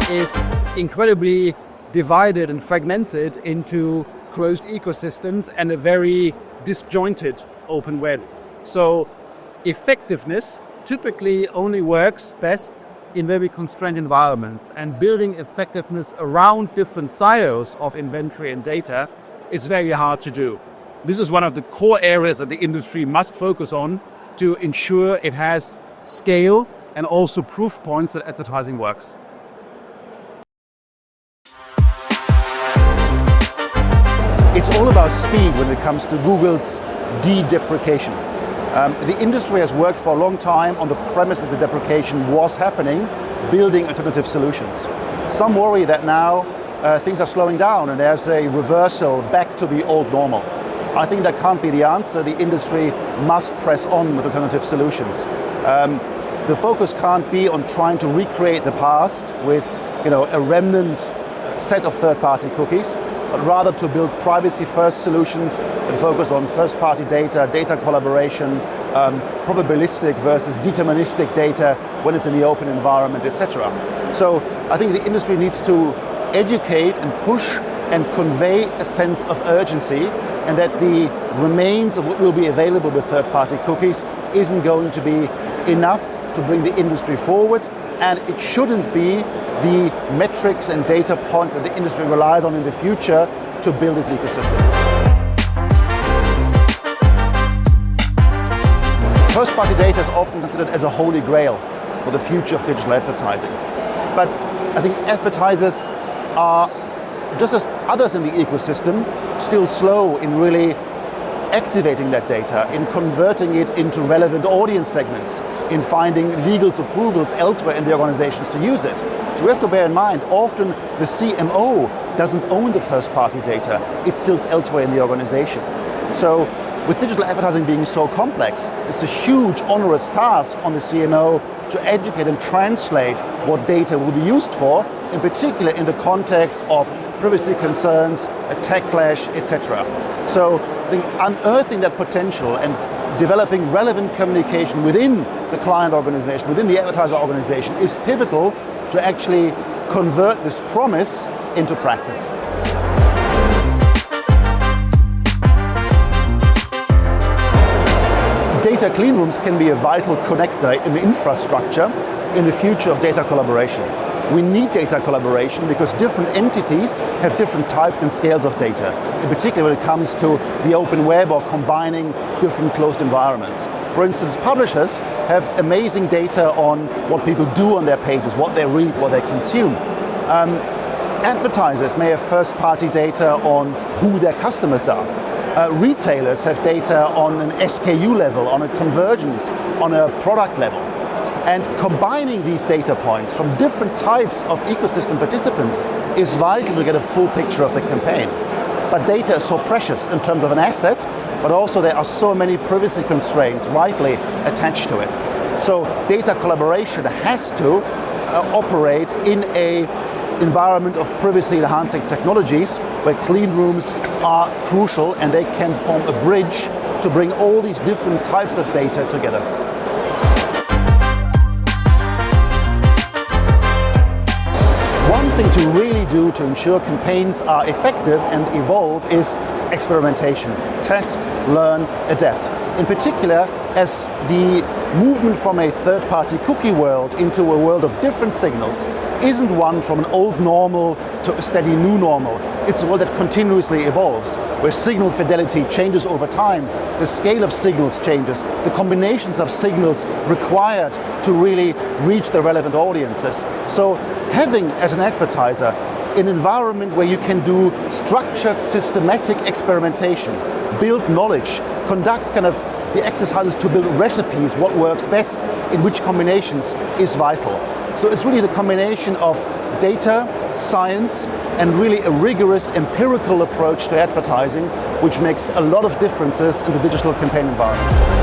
is incredibly divided and fragmented into closed ecosystems and a very disjointed open web. So effectiveness typically only works best in very constrained environments, and building effectiveness around different silos of inventory and data is very hard to do. This is one of the core areas that the industry must focus on to ensure it has scale and also proof points that advertising works. It's all about speed when it comes to Google's de-deprecation. The industry has worked for a long time on the premise that the deprecation was happening, building alternative solutions. Some worry that now things are slowing down and there's a reversal back to the old normal. I think that can't be the answer. The industry must press on with alternative solutions. The focus can't be on trying to recreate the past with, a remnant set of third-party cookies, but rather to build privacy-first solutions that focus on first-party data, data collaboration, probabilistic versus deterministic data when it's in the open environment, etc. So I think the industry needs to educate and push and convey a sense of urgency, and that the remains of what will be available with third-party cookies isn't going to be enough to bring the industry forward, and it shouldn't be the metrics and data points that the industry relies on in the future to build its ecosystem. First-party data is often considered as a holy grail for the future of digital advertising. But I think advertisers are, just as others in the ecosystem, still slow in really activating that data, in converting it into relevant audience segments, in finding legal approvals elsewhere in the organizations to use it. So we have to bear in mind, often the CMO doesn't own the first-party data, it sits elsewhere in the organization. So with digital advertising being so complex, it's a huge onerous task on the CMO to educate and translate what data will be used for, in particular in the context of privacy concerns, a tech clash, etc. So I think unearthing that potential and developing relevant communication within the client organization, within the advertiser organization, is pivotal to actually convert this promise into practice. Data clean rooms can be a vital connector in the infrastructure in the future of data collaboration. We need data collaboration because different entities have different types and scales of data, in particular when it comes to the open web or combining different closed environments. For instance, publishers have amazing data on what people do on their pages, what they read, what they consume. Advertisers may have first-party data on who their customers are. Retailers have data on an SKU level, on a convergence, on a product level. And combining these data points from different types of ecosystem participants is vital to get a full picture of the campaign. But data is so precious in terms of an asset, but also there are so many privacy constraints rightly attached to it. So data collaboration has to operate in an environment of privacy-enhancing technologies where clean rooms are crucial, and they can form a bridge to bring all these different types of data together. One thing to really do to ensure campaigns are effective and evolve is experimentation. Test, learn, adapt. In particular, as the movement from a third-party cookie world into a world of different signals isn't one from an old normal to a steady new normal. It's a world that continuously evolves, where signal fidelity changes over time, the scale of signals changes, the combinations of signals required to really reach the relevant audiences. So having, as an advertiser, an environment where you can do structured, systematic experimentation, build knowledge, conduct kind of the exercises to build recipes, what works best, in which combinations, is vital. So it's really the combination of data, science, and really a rigorous empirical approach to advertising, which makes a lot of differences in the digital campaign environment.